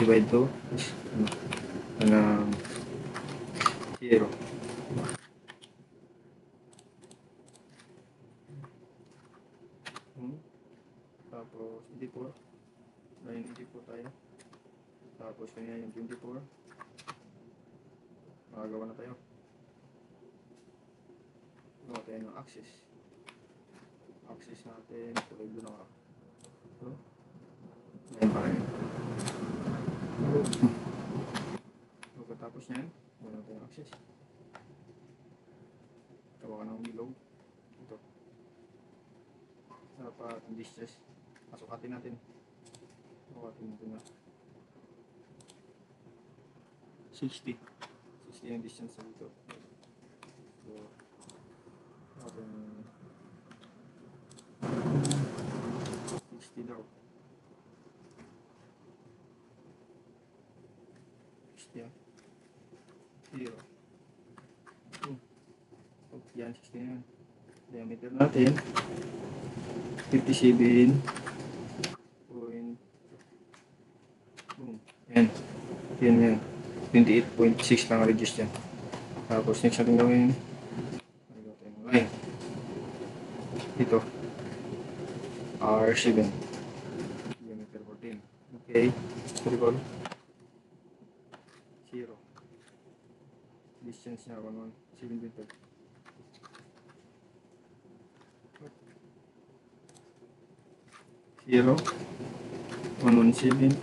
divide to ng 0. Tapos 84. Ngayon 84 tayo. Tapos kanya yung 24. Makagawa na tayo. Gawa tayo ng axis. Axis natin. Tulad doon ako. So, ngayon pa rin. Pagkatapos nyan, gawa tayo ng axis. Gawa ka ng bilog. Ito. Dapat ang distance. Pasukatin natin. Pasukatin natin na 60 yung distance dito. So, natin 60 daw. 60 yan. 0. Yan, 60 yan. Diameter natin 57 point. Boom. Yan. Yan. 28.6 lang reduce dyan. Tapos next natin gawin, line. Ito. R7. Diameter 14. Okay. Circle. 0. Distance niya 7.5. 0. 117.5.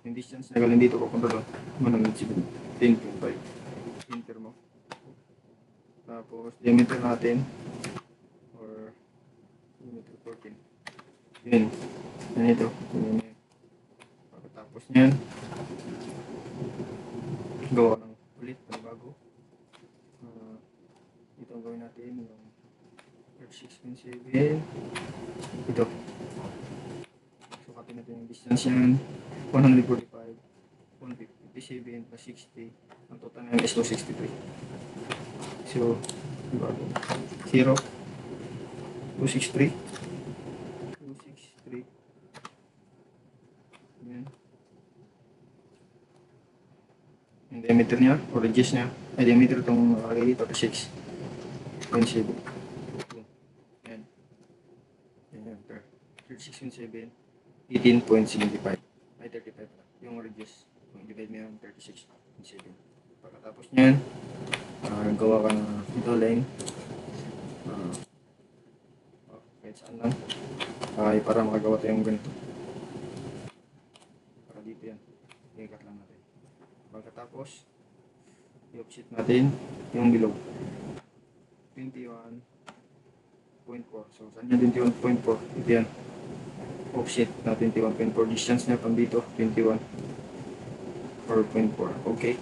Yung distance na galing dito papunta doon 117.5. Enter mo. Tapos diameter natin or diameter 14. Yun. Yan ito. Pagkatapos nyan, gawa ng ulit ng bago. Ito ang gawin natin yung 36.7. Ito. Sukatin natin yung distance yan. 145, 157 plus 60. Ang total ngayon is 263. So, diba? 0, 263, 263. Yan. Yung diameter niya, o radius niya, ay diameter itong nakalagay dito, 6.7. Yan. Yan, 36.7. 18.75 ay 35 yung radius. Kung divide mo yung 36.7. Pagkatapos nyan, gawa ka na ito line. Kahit saan lang. Para makagawa tayong ganito. Para dito yan. Ikat lang natin. Pagkatapos, i-offset natin yung bilog. 21.4. So, saan yan 21.4? Ito yan. Offset na 21.4. Distance niya pang dito 21.4. Okay.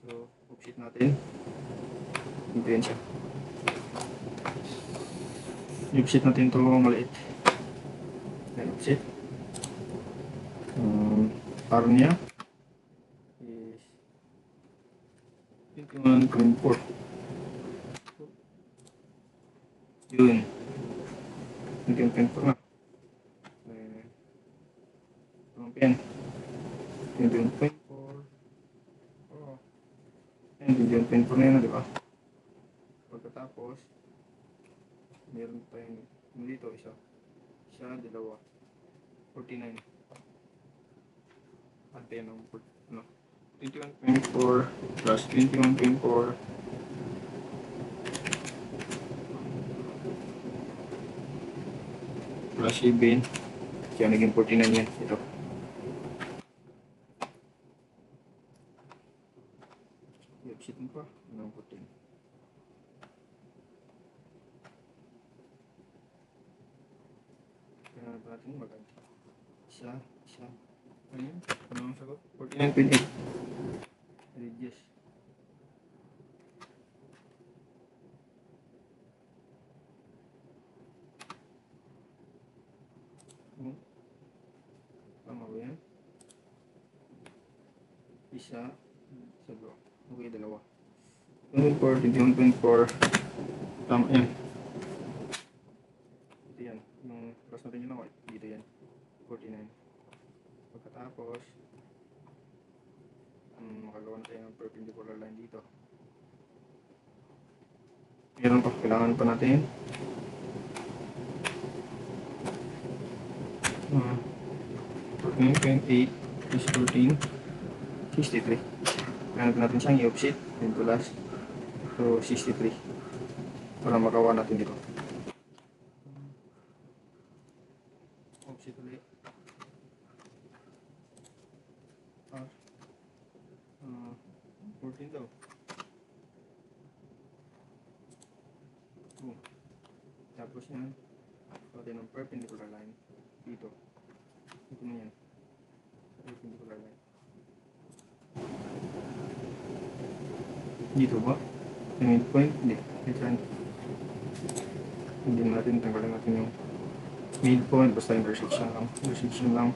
So, offset natin. Ito yan siya. I-offset natin ito maliit. Then offset. R niya is 21.4. Yun. 21.4 na. Pen 21.4. Oh. Yan, 21.4 na yun, di ba? Pagkatapos, meron tayong dito, isa, dalawa, 49. At yan ang 21.4 plus 21.4 plus 7. Kaya naging 49 yan. Ito. I-offset mo pa. Anong 14? Kaya natin maganda. Isa. Ano yun? Ano ang sagot? 49.8. Radius. Tama ba yan? Isa. Sabro. Okay, dalawa. 21.4. Tama yan. Ito yan. Yung cross natin yun ako. Dito yan. 49. Pagkatapos, Kailangan tayo ng perpendicular line dito. Meron pa, kailangan pa natin 14.8 plus 14, 63. Kailangan natin siyang i-offset, then plus to 63 para magawa natin dito. Offset ulit. 14 daw. Tapos yan, natin ng perpendicular line dito. Ito na yan. Perpendicular line. Dito ba? Yung midpoint? Hindi. Hindi natin, tanggalin natin yung midpoint, basta intersection lang. Intersection lang.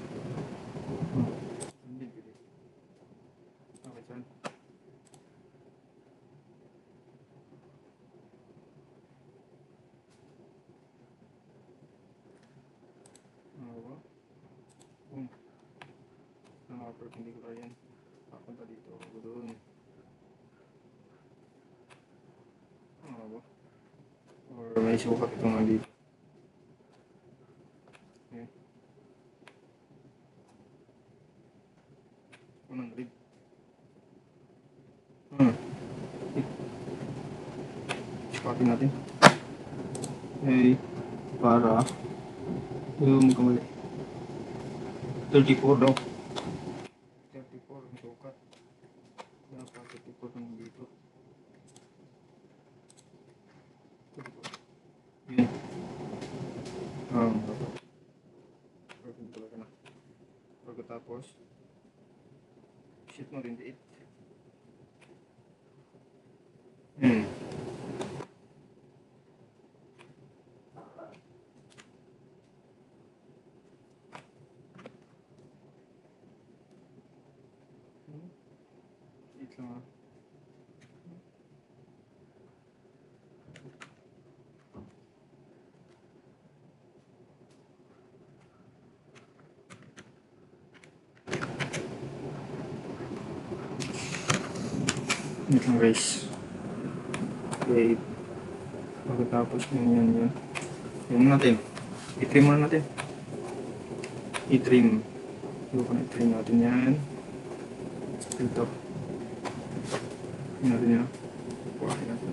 Hindi pwede. Okay, saan? Perpendicular yan. Papunta dito. Doon. Or may sukat itong nandito. Okay. 100. Sukatin natin. Okay. Para yung kamali. 34 daw. 34 ang sukat. Dapat 34 ang dito. Yun. Perpendicular ka na. Pagkatapos, sheet mo rin 8. Ito lang. Ito guys. Okay. Pagkatapos yan. Yan natin. I-trim muna natin. I-trim. I-trim natin yan. Ito. Yan natin yan. Kuhain natin.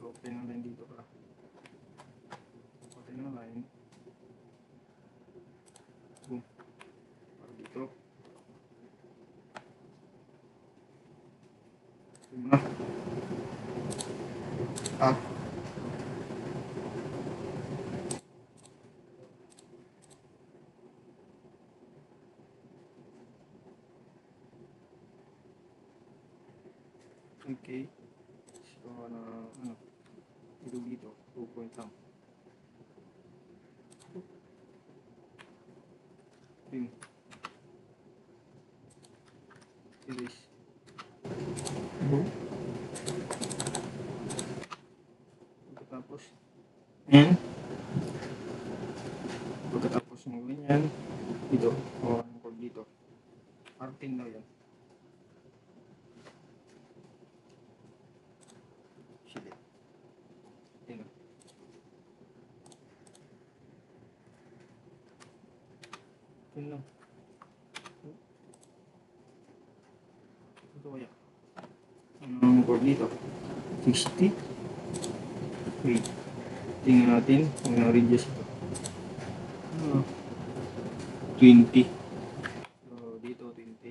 Copy na line dito para. Copy na line. Boom. Para dito. Trim na. Up. Okay. So, ito dito, 2 point lang. Trim. Erase. Pagkatapos, yan. Pagkatapos ng ganyan, dito, o ang cord dito. 14 daw yan. Yun lang. Ito kaya. Anong cord dito? 60. Wait. Tingnan natin kung na-reduce ito. 20. So, dito 20.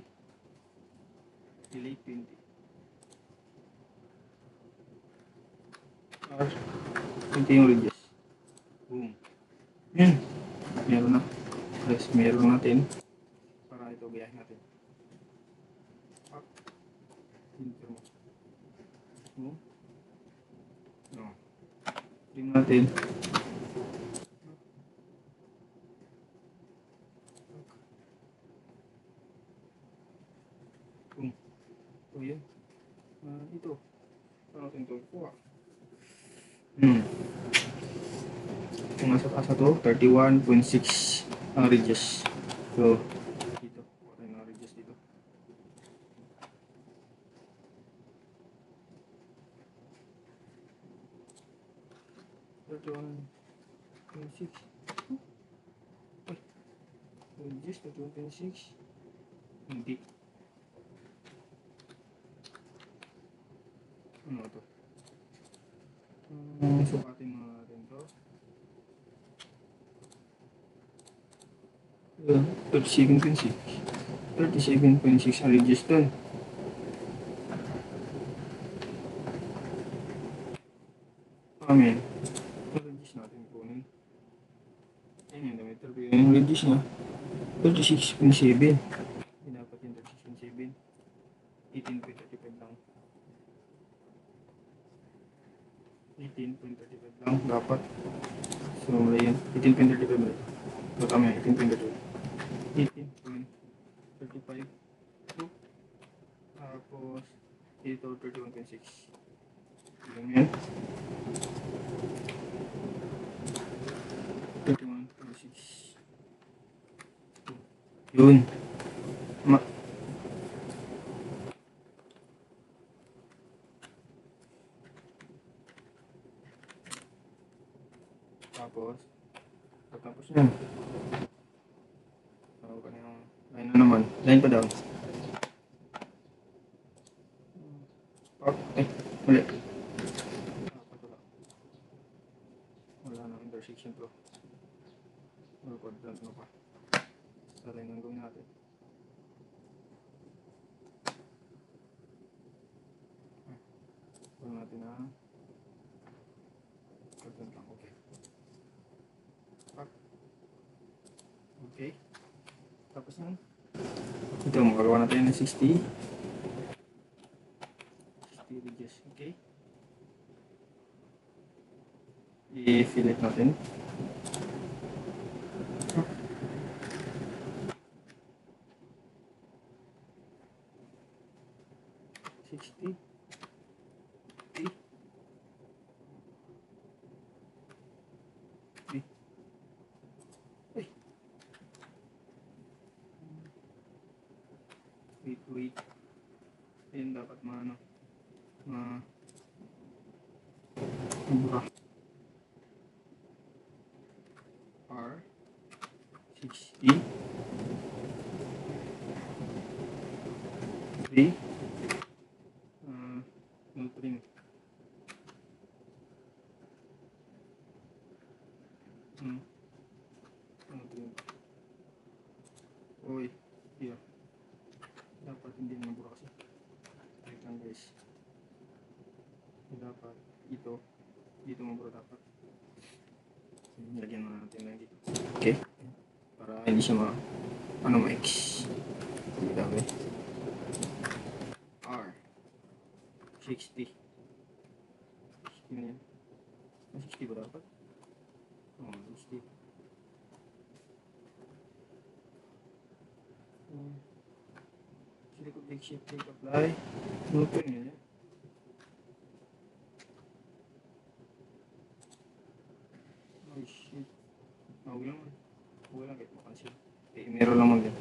Delete 20. Or, 20 yung reduce. Boom. Yan. Meron na. Plus, meron natin para ito biyahin natin. Up. Enter mo. Boom. No. Trim natin. Boom. So, yun. Ito. Ano natin ito? Kuha. Kung nasa taas na ito, 31.6 ang reduce. So, dito. Kuha tayo ng reduce dito. 31, 26. Ay, reduce, 31, 26. Hindi. Ano to? Sukatin mo natin to. 37.6. 37.6 ang reduce dun. Amen. Reduce natin kunin. Ayun yung diameter ko yun. Yung reduce niya. 36.7. Hindi dapat yung 36.7. 18.35 lang. 18.35 lang dapat. So, mali yan. 18.35 mali. So, tama yan. 18.35. 18.35. Tapos, ito 31.6. Yun yan. 31.6. Yun. Tapos yan. Tawag ka na yung line na naman. Line pa down. Mali. Wala na intersection to. Or quadrant na pa. Sa line ang gawin natin. Gawin natin na quadrant lang. Okay. Okay. Tapos yan. Ito, magagawa natin ng 60. 60 ridges. Okay. I-fillet natin. Wait. Ayun dapat maano. R 60 3 no trim. Uy, here. Dapat hindi nabura kasi. Wait lang guys. Dapat dito mabura dapat. Nilagyan mo natin lang dito. Okay. Para hindi siya ma-X. Hindi dami. R 60. 60 na yan. 60 ba dapat? 60. Silikot take shape, take apply. Open yun yan. Oh shit. Huwag lang. Huwag lang kahit makansin. Okay, meron lang mag yan.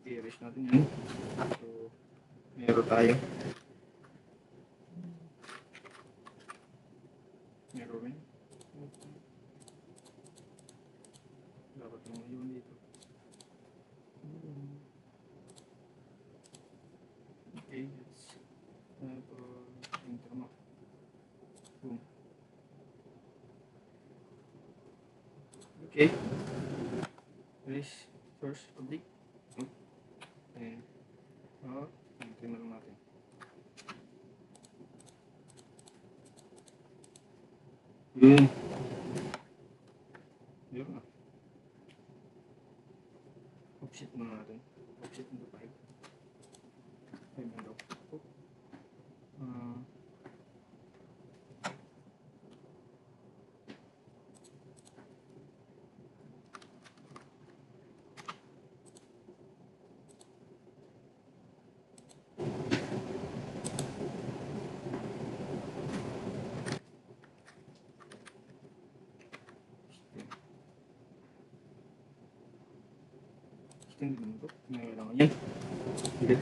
I-erase natin yan. So, meron tayo. Meron rin. Dapat lang yun dito. Okay, let's enter mo. Boom. Okay. Release source public. And enter na lang natin. Yun. Yun na. Offset muna natin. Offset into 5. 5 na daw. Extend naman ito. May kailangan yan. Bilit.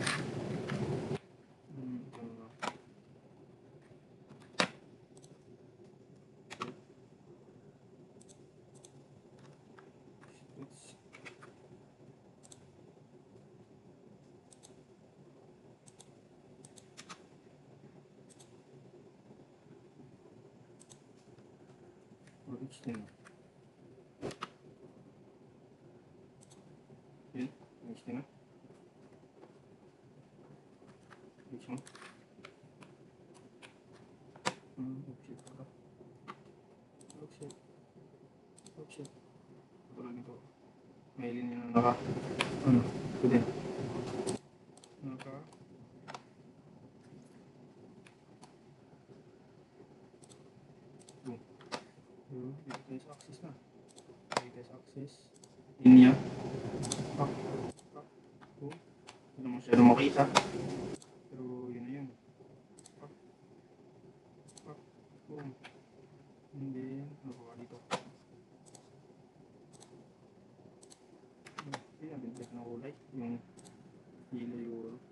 16. Yun, 16 na. Fix mo. Offset pa ka. Offset. Tulad nito. May linya na naka, ito din. Naka, boom. Dito tayo sa axis na. Dito tayo sa axis. Linya. Pak. Boom. Hindi naman masyado makita. Pero yun na yun. Pak. Boom. And then, ano pa dito? Nabintas na kulay. Yung hila yung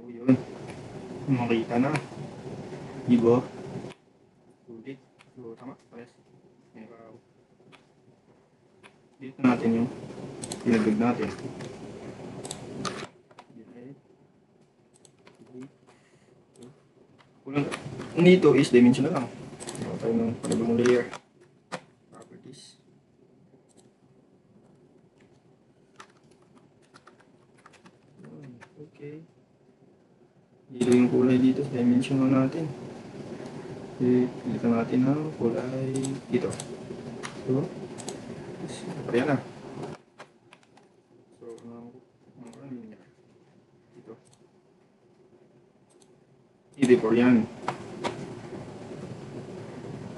yun. Makita na. Diba? Sulit. So, tama. Pares. Dito natin yung pinagdag natin. Kulang. Nito is dimensional lang. Ito tayo ng panibang layer. Properties. Okay. Dito yung kulay dito sa dimensional natin. Pilitan natin ang kulay dito. So, kaya na. So, ang linya. Dito. ID4 yan.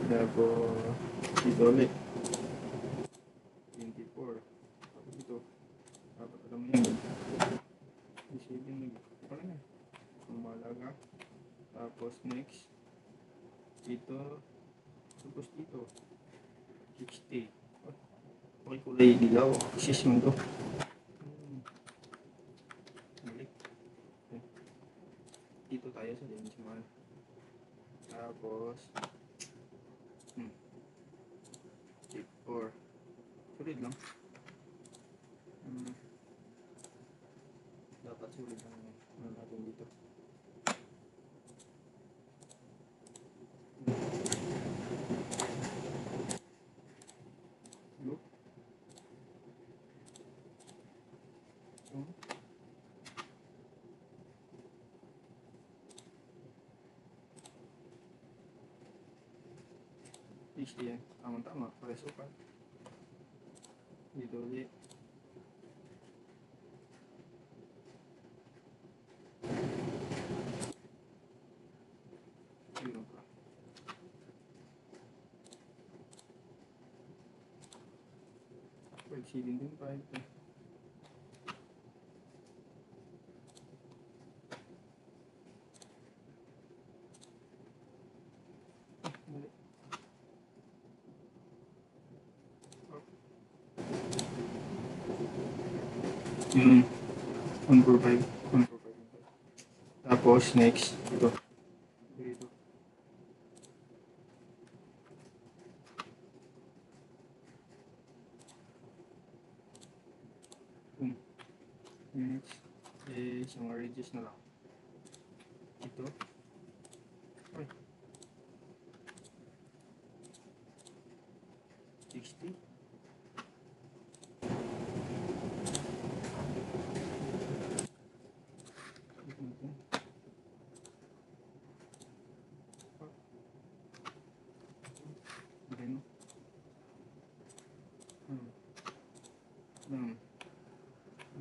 Tapos, dito ulit. 24. Tapos dito. Dapat alam mo yan. Isipin mo. Parang yan. Ang malaga. Tapos, next. Dito. Tapos dito. 60. Okay, kulay dilaw. Axis mo ito. Balik. Dito tayo sa dimensional. Tapos, 4. Sulit lang. Dapat sulit lang natin dito. Look. 60 yan. Tama-tama. Pares upat. Dito ulit. Yun pa. Pag-sealing din pa ito. Yun. 145. Tapos, next. Ito. Dito. Next is yung ridges na lang. Ito. Ay. 60.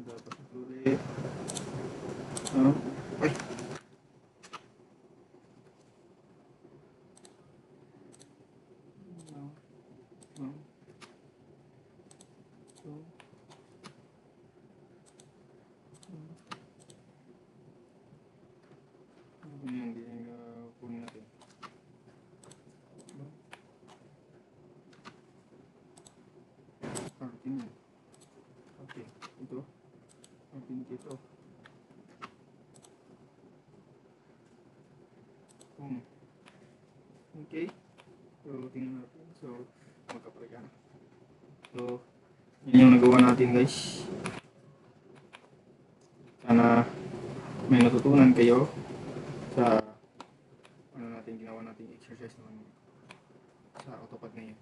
Dapat ulit. Ay. Hindi kunin natin. Okay, ito. Dito. Okay. So, tingnan natin. So, magkapareha na. So, yun yung nagawa natin, guys. Sana may natutunan kayo sa ano natin ginawa nating exercise naman sa AutoCAD ngayon.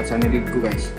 Sa nilid ko guys,